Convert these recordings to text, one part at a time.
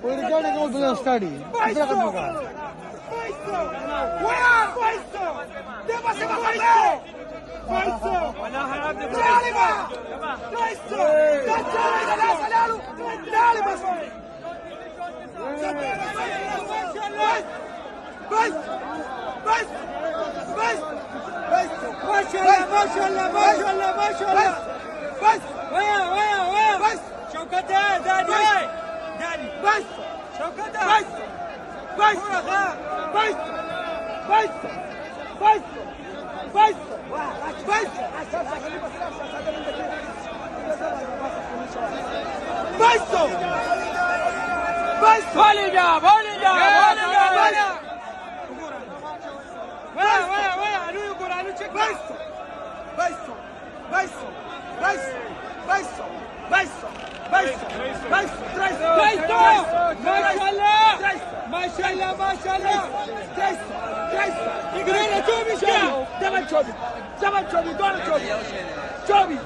ورجعنا قبل بدنا ستادي بس ويا شوكت داني بس شوكت بس ما شاء الله يقرينا توبي زمن توبي دور توبي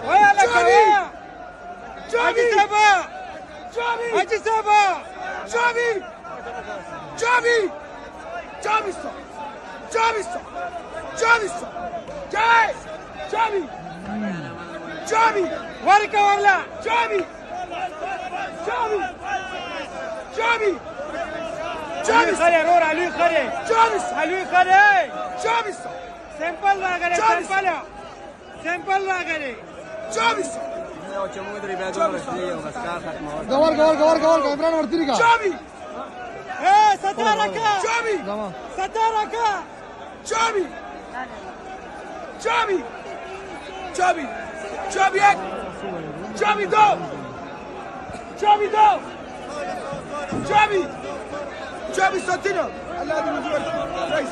ويا لك ويا أجي سبا جابي وركا ولا جابي خلي رور علي خلي علي خلي سمبل لا غري سمبل لا غري قور عمران ورتيريكا ايه ستارك جابي ساتينا الذي من جوا رئيس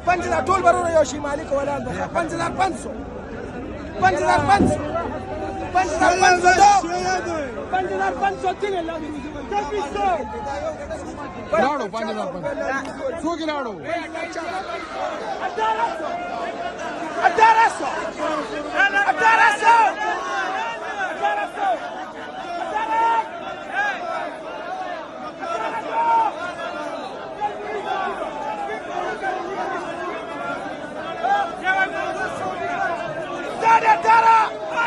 Panjidar tol barona yoshi malik wala Panjidar panso tine la రాడు పంజాబ్ సూకి రాడు Adaraso Tara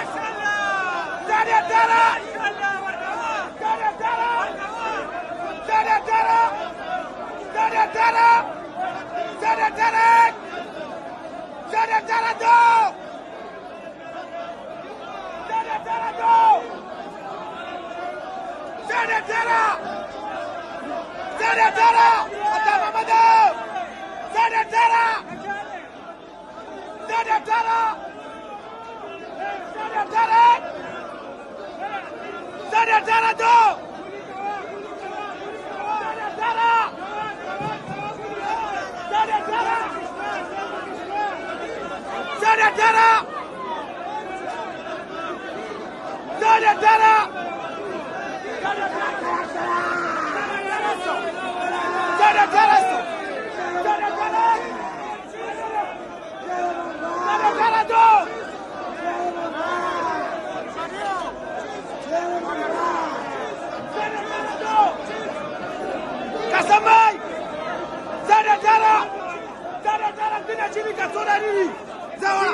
ترى قدام مدام زاد ترى زاد ترى زاد ترى زاد ترى دو زاد ترى زاد ترى زاد ترى زاد ترى زاد ترى Kasamai! Zada Dara! Zada Dara! Tina chini kasona nini? Zawa!